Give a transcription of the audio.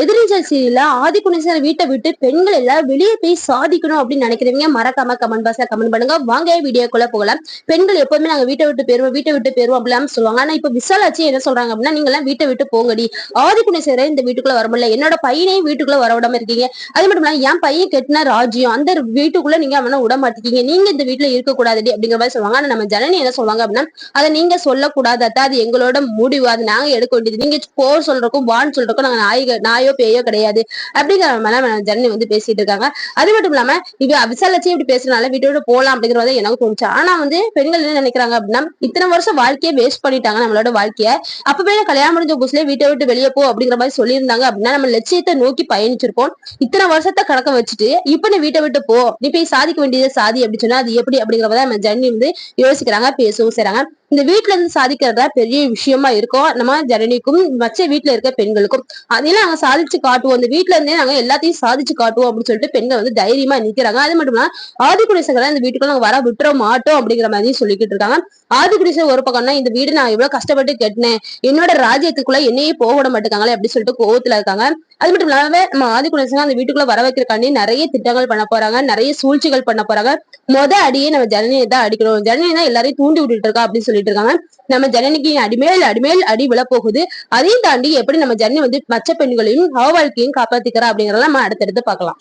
எதிர்நீச்சல் சீரியல்ல ஆதிகுணேசன் வீட்டை விட்டு பெண்கள் எல்லாம் வெளியே போய் சாதிக்கணும் அப்படின்னு நினைக்கிறவங்க மறக்காம கமெண்ட் பாக்ஸ்ல கமெண்ட் பண்ணுங்க. வாங்க வீடியோக்குள்ள போகலாம். பெண்கள் எப்பவுமே நாங்க வீட்டை விட்டு போயிருவோம் அப்படின்னு சொல்லுவாங்க. ஆனா இப்ப விசாலாச்சி என்ன சொல்றாங்க அப்படின்னா, நீங்க எல்லாம் வீட்டை விட்டு போங்கடி, ஆதிகுணேசரை இந்த வீட்டுக்குள்ள வர முடியல, என்னோட பையனையும் வீட்டுக்குள்ள வர விடாம இருக்கீங்க, அது மட்டும் இல்லாம என் பையன் கெட்டின ராஜ்யம், அந்த வீட்டுக்குள்ள நீங்க அவனை விட மாட்டேங்க, நீங்க இந்த வீட்டுல இருக்கக்கூடாதுடி அப்படிங்கிற மாதிரி சொல்லுவாங்க. ஆனா நம்ம ஜனனி என்ன சொல்லுவாங்க அப்படின்னா, அதை நீங்க சொல்லக்கூடாது, அது எங்களோட முடிவு, அது நாங்க எடுக்க வேண்டியது, நீங்க போர் சொல்றதுக்கும் வான்னு சொல்றதுக்கும் நாங்க நாயோ பேயோ கிடையாது அப்படிங்கிற மாதிரி ஜனனி வந்து பேசிட்டு இருக்காங்க. அது மட்டும் இல்லாம இவ விசாலட்சி இப்படி பேசுறதுனால வீட்டோட போலாம் அப்படிங்கறத எனக்கு தோணுச்சு. ஆனா வந்து பெண்கள் என்ன நினைக்கிறாங்க அப்படின்னா, இத்தனை வருஷம் வாழ்க்கையை வேஸ்ட் பண்ணிட்டாங்க நம்மளோட வாழ்க்கைய, அப்பவே கல்யாணம் முடிஞ்ச புதுசுல வீட்டை விட்டு வெளியே போ அப்படிங்கிற மாதிரி சொல்லியிருந்தாங்க அப்படின்னா நம்ம லட்சியத்தை நோக்கி பயணிச்சிருப்போம். இத்தனை வருஷத்தை கணக்க வச்சுட்டு இப்ப நீ வீட்டை விட்டு போ, நீ போய் சாதிக்க வேண்டியது சாதி அப்படின்னு சொன்னா அது எப்படி அப்படிங்கிறத நம்ம ஜனனி வந்து யோசிக்கிறாங்க, பேசவும் செய்றாங்க. இந்த வீட்டுல இருந்து சாதிக்கிறதா பெரிய விஷயமா இருக்கும் நம்ம ஜனனிக்கும் மற்ற வீட்டுல இருக்க பெண்களுக்கும். அதெல்லாம் நாங்க சாதிச்சு காட்டுவோம், இந்த வீட்டுல இருந்தே நாங்க எல்லாத்தையும் சாதிச்சு காட்டுவோம் அப்படின்னு சொல்லிட்டு பெண்கள் வந்து தைரியமா நிக்கிறாங்க. அது மட்டும் இல்லாம ஆதிகுணேசங்களை இந்த வீட்டுக்குள்ள நாங்க வர விட்டுற மாட்டோம் அப்படிங்கிற மாதிரி சொல்லிக்கிட்டு இருக்காங்க. ஆதிகுணேசன் ஒரு பக்கம்னா, இந்த வீடு நான் எவ்வளவு கஷ்டப்பட்டு கட்டினேன், என்னோட ராஜ்யத்துக்குள்ள என்னையே போக விட மாட்டேங்காங்களே அப்படின்னு சொல்லிட்டு கோவத்துல இருக்காங்க. அது மட்டும் இல்லாம நம்ம ஆதிகுணேசன் அந்த வீட்டுக்குள்ள வர வைக்கிறக்காண்டி நிறைய திட்டங்கள் பண்ண போறாங்க, நிறைய சூழ்ச்சிகள் பண்ண போறாங்க. அடியே நம்ம ஜனனியை தான் அடிக்கணும், ஜனனி தான் எல்லாரையும் தூண்டி விட்டுட்டு இருக்கா அப்படின்னு சொல்லிட்டு இருக்காங்க. நம்ம ஜனனிக்கு அடிமேல் அடி விழ போகுது. அதையும் தாண்டி எப்படி நம்ம ஜனனி வந்து மற்ற பெண்களையும் அவ வாழ்க்கையும் காப்பாத்திக்கிறா அப்படிங்கறத நம்ம அடுத்தடுத்து பார்க்கலாம்.